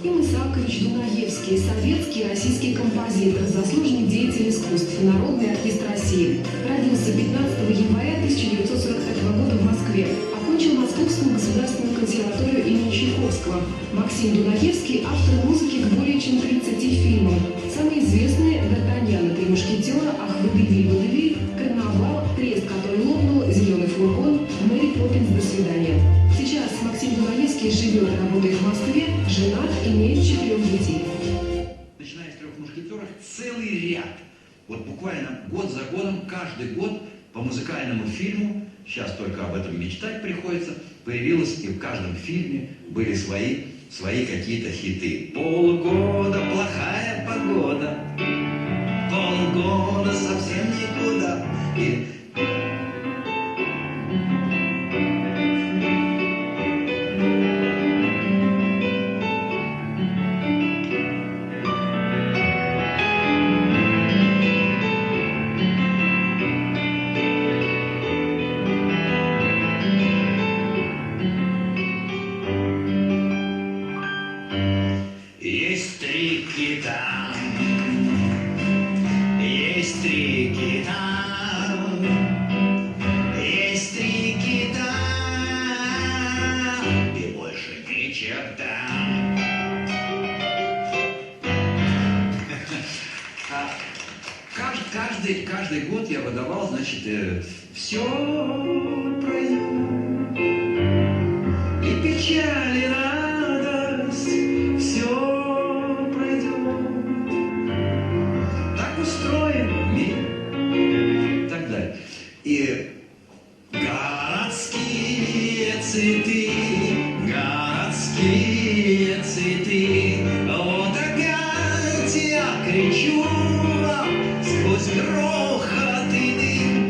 Максим Исаакович Дунаевский, советский и российский композитор, заслуженный деятель искусств, народный артист России. Родился 15 января 1945 года в Москве. Окончил Московскую государственную консерваторию имени Чайковского. Максим Дунаевский – автор музыки к более чем 30 фильмам. Самые известные – «Д'Артаньян и три мушкетера», «Ах, водевиль, водевиль», «Карнавал», «Трест, который лопнул», «Зеленый фургон», «Мэри Поппинс, до свидания». Сейчас Максим Дунаевский живет и работает в Москве, женат, имеет 4 детей. Начиная с «Трех мушкетеров» целый ряд. Вот буквально год за годом, каждый год по музыкальному фильму, сейчас только об этом мечтать приходится, появилось, и в каждом фильме были свои какие-то хиты. Полгода плохая погода, полгода совсем никуда. И есть три кита, есть три кита, есть три кита, и больше ни черта. Каждый год я выдавал, значит, все пройдет, и печаль, и радость, все пройдет. Так устроен мир, и так далее. И городские цветы, вот опять я кричу вам сквозь грохот и дым.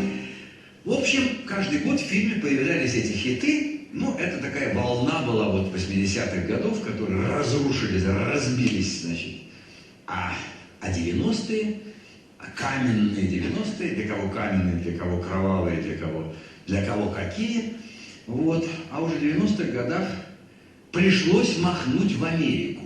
В общем, каждый год в фильме появлялись эти хиты. Ну, это такая волна была вот 80-х годов, которые разрушились, разбились, значит. А 90-е, каменные 90-е, для кого каменные, для кого кровавые, для кого какие. Вот. А уже в 90-х годах пришлось махнуть в Америку.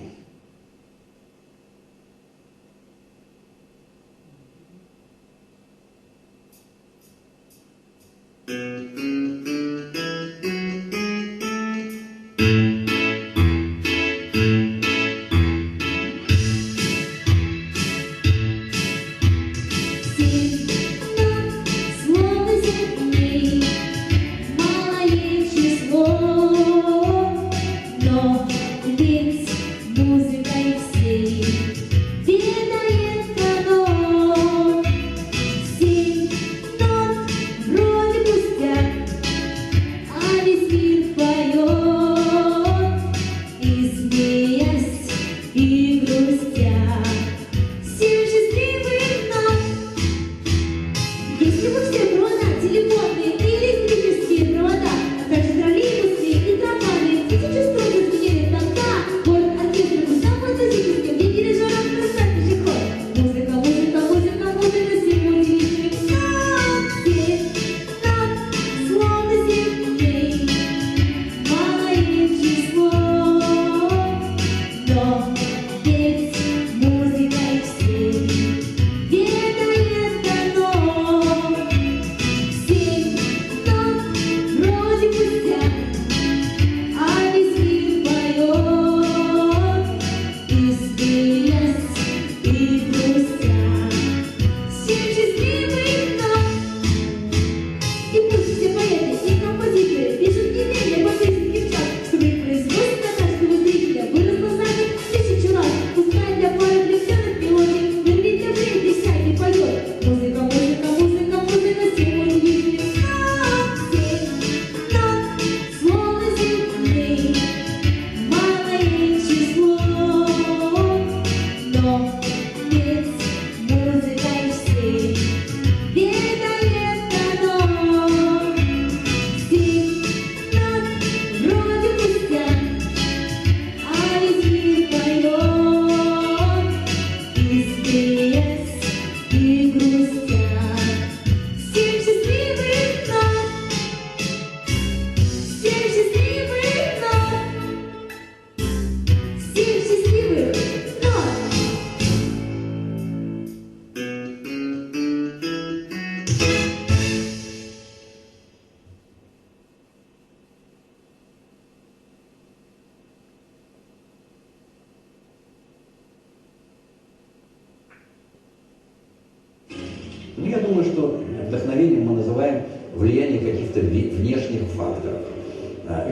Ну, я думаю, что вдохновением мы называем влияние каких-то внешних факторов.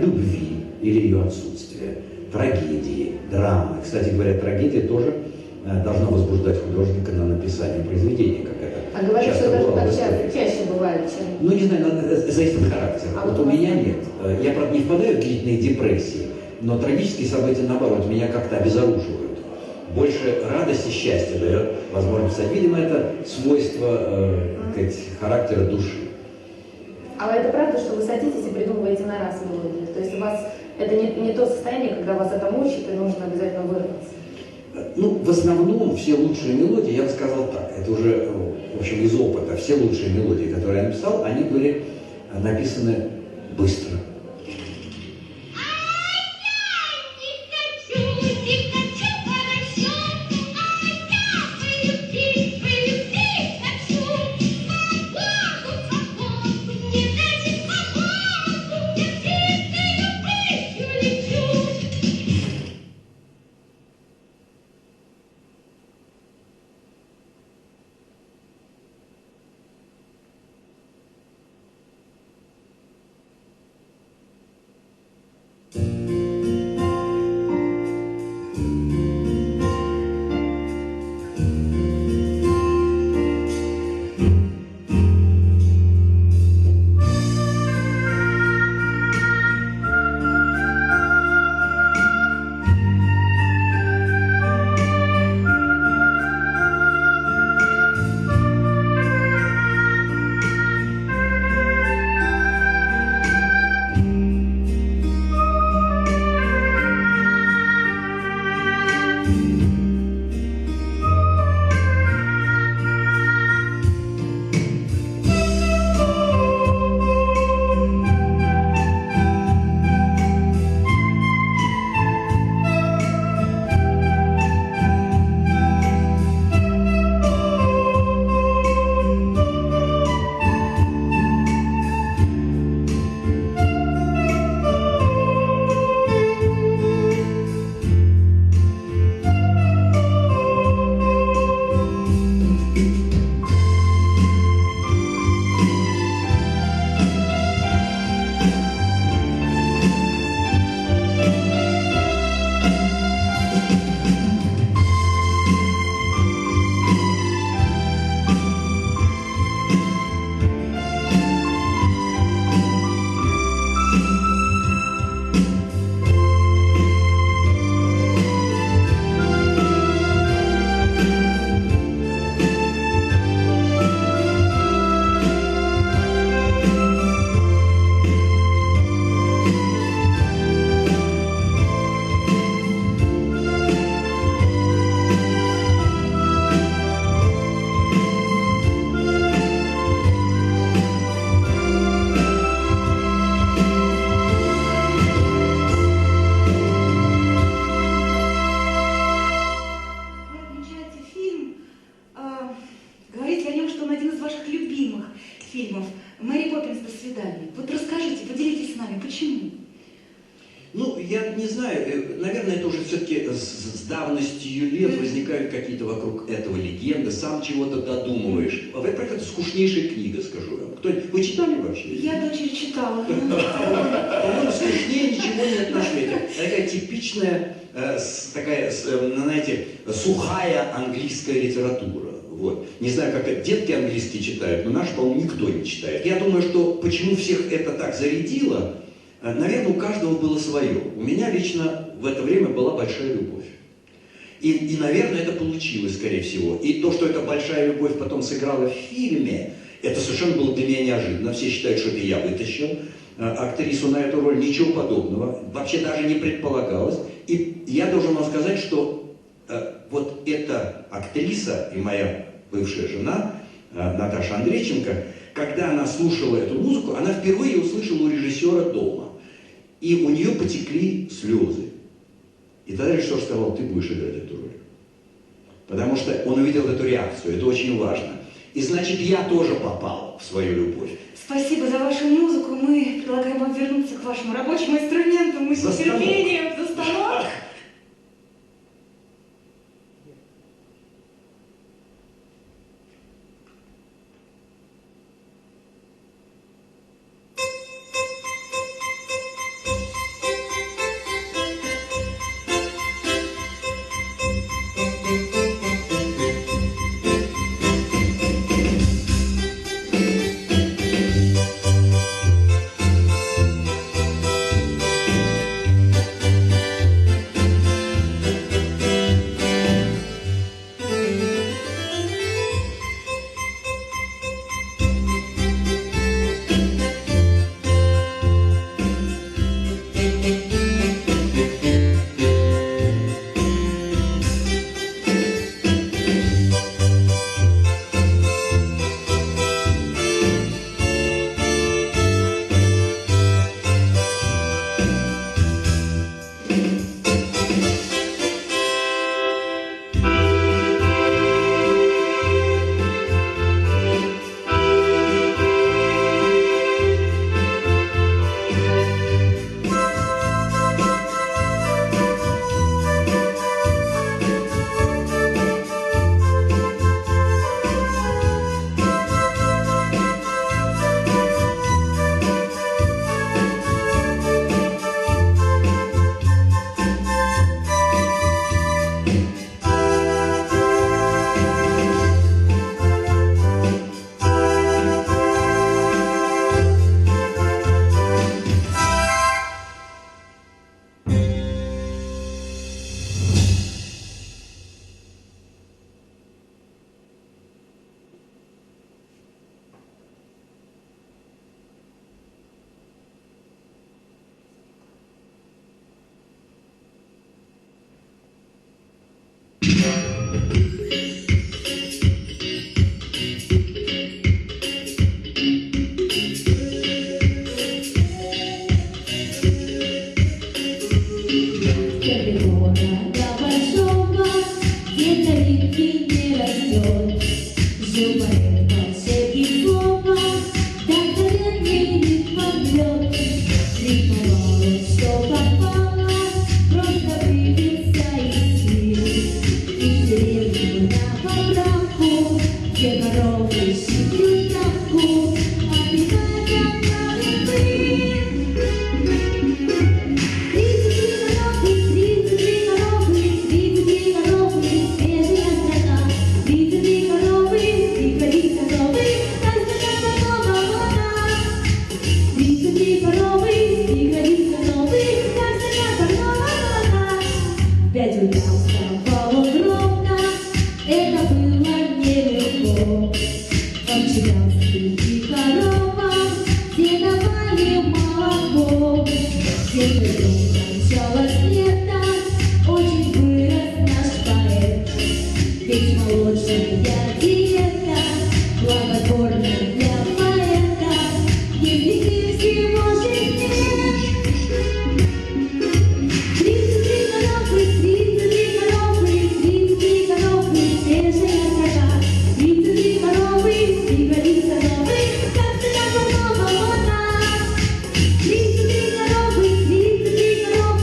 Любви или ее отсутствия, трагедии, драмы. Кстати говоря, трагедия тоже должна возбуждать художника на написание произведения, как это А говорят, часто что даже бывало в так истории. чаще бывает, чем... Ну, не знаю, зависит от характера. А Вот вот у у вас меня как? нет. Я, правда, не впадаю в длительные депрессии, но трагические события, наоборот, меня как-то обезоруживают. Больше радости, счастья дает возможность писать. Видимо, это свойство характера души. А это правда, что вы садитесь и придумываете на раз мелодию? То есть у вас это не то состояние, когда вас это мучит и нужно обязательно вырваться? Ну, в основном все лучшие мелодии, я бы сказал так, это уже, в общем, из опыта, все лучшие мелодии, которые я написал, они были написаны быстро. «Мэри Поппинс. До свидания». Вот расскажите, поделитесь с нами, почему? Ну, я не знаю, наверное, это уже все-таки с давностью лет возникают какие-то вокруг этого легенды, сам чего-то додумываешь. Во-первых, это скучнейшая книга, скажу вам. Вы читали вообще? Я дочери читала. По-моему, скучнее ничего нет на свете. Такая типичная, такая, знаете, сухая английская литература. Вот. Не знаю, как детки английский читают, но наш, по-моему, никто не читает. Я думаю, что почему всех это так зарядило, наверное, у каждого было свое. У меня лично в это время была большая любовь. И, наверное, это получилось, скорее всего. И то, что эта большая любовь потом сыграла в фильме, это совершенно было для меня неожиданно. Все считают, что это я вытащил актрису на эту роль. Ничего подобного. Вообще даже не предполагалось. И я должен вам сказать, что вот эта актриса и моя бывшая жена, Наташа Андрейченко, когда она слушала эту музыку, она впервые услышала у режиссера дома. И у нее потекли слезы. И тогда режиссер сказал: ты будешь играть эту роль. Потому что он увидел эту реакцию, это очень важно. И значит, я тоже попал в свою любовь. Спасибо за вашу музыку. Мы предлагаем вам вернуться к вашему рабочему инструменту. Мы с нетерпением за станок. Среди коровок все давали молоко. Все ждем начала света, очень вырос наш поэт. Ведь молодшая диета благотворна для поэта, если ты всего житет. 33 коровы, 33 коровы, 33 коровы, свежая трава. 33 коровы, двигались коровы, как ты нам мама вода. 33 коровы, 33 коровы.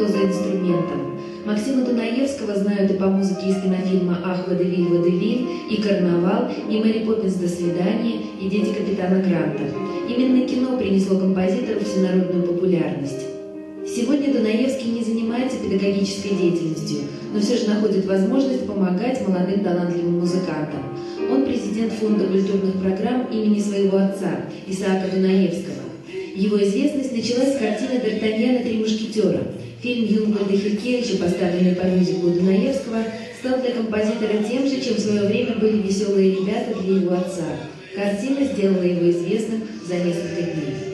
то за инструментом. Максима Дунаевского знают и по музыке из кинофильма «Ах, водевиль, водевиль», и «Карнавал», и «Мэри Поппинс. До свидания», и «Дети капитана Гранта». Именно кино принесло композитору всенародную популярность. Сегодня Дунаевский не занимается педагогической деятельностью, но все же находит возможность помогать молодым талантливым музыкантам. Он президент фонда культурных программ имени своего отца, Исаака Дунаевского. Его известность началась с картины «Д'Артаньян и три мушкетера». Фильм Юнгу Дахиркевича, поставленный по мюзиклу Дунаевского, стал для композитора тем же, чем в свое время были «Веселые ребята» для его отца. Картина сделала его известным за несколько дней.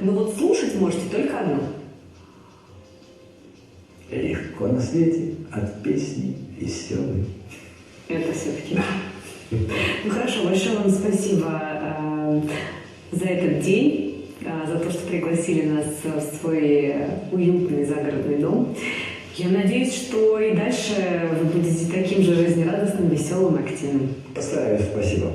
но вот слушать можете только одну. Легко на свете от песни веселой. Это все-таки. Ну хорошо, большое вам спасибо за этот день, за то, что пригласили нас в свой уютный загородный дом. Я надеюсь, что и дальше вы будете таким же жизнерадостным, веселым, активным. Постараюсь, спасибо.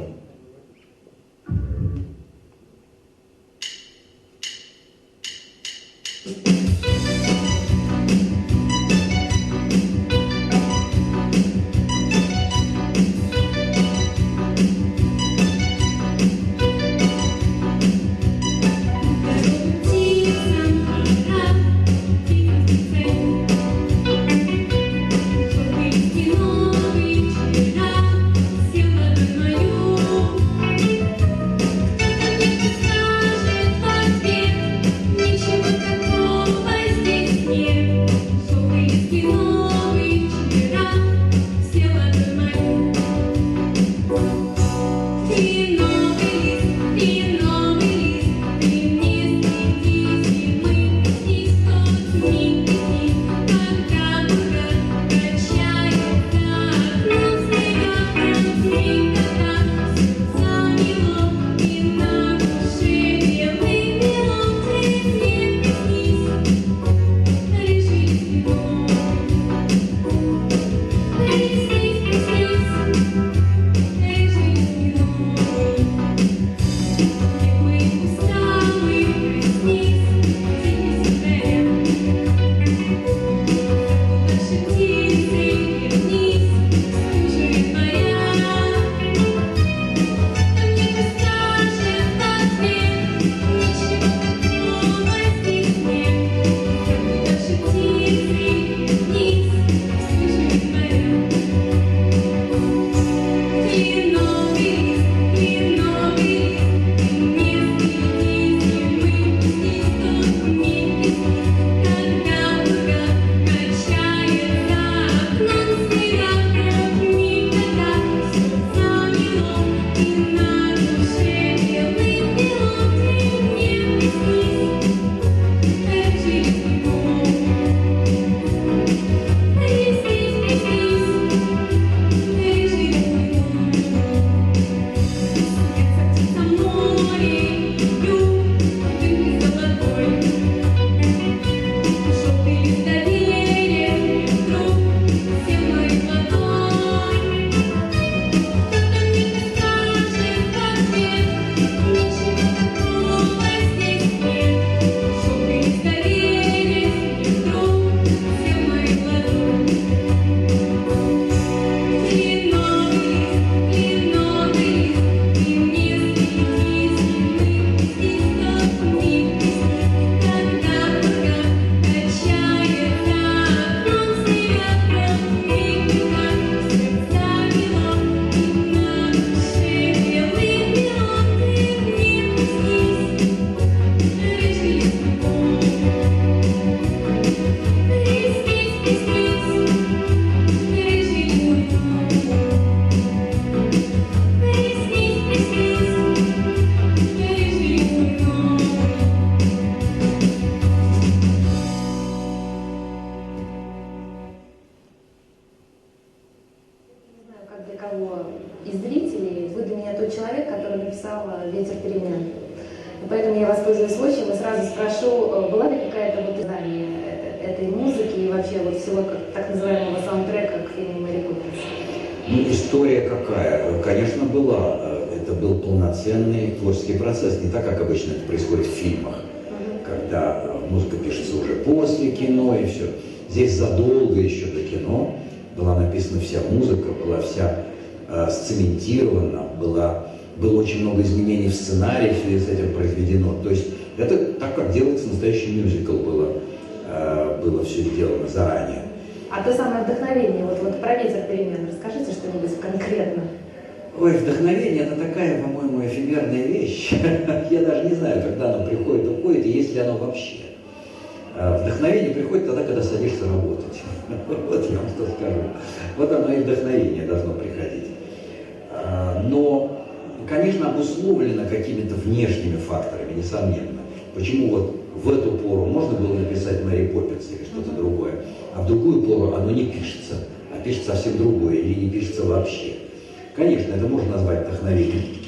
из зрителей вы для меня тот человек, который написал «Ветер перемен». И поэтому я воспользуюсь случаем и сразу спрошу, была ли какая-то вот издание этой музыки и вообще вот всего так называемого саундтрека к фильму «Мэри Поппинс»? Ну, история какая? Конечно, была. Это был полноценный творческий процесс, не так, как обычно это происходит в фильмах, когда музыка пишется уже после кино и все. Здесь задолго еще до кино была написана вся музыка, была вся сцементирована, было очень много изменений в сценарии, в связи с этим произведено. То есть это так, как делается настоящий мюзикл, было все сделано заранее. А то самое вдохновение, вот про «Ветер перемен», расскажите что-нибудь конкретно. Ой, вдохновение – это такая, по-моему, эфемерная вещь. Я даже не знаю, когда оно приходит, уходит, и есть ли оно вообще. Вдохновение приходит тогда, когда садишься работать. Вот я вам что скажу. Вот оно и вдохновение должно приходить. Но, конечно, обусловлено какими-то внешними факторами, несомненно. Почему вот в эту пору можно было написать Мэри Поппинс или что-то другое, а в другую пору оно не пишется, а пишется совсем другое или не пишется вообще. Конечно, это можно назвать вдохновением.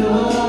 So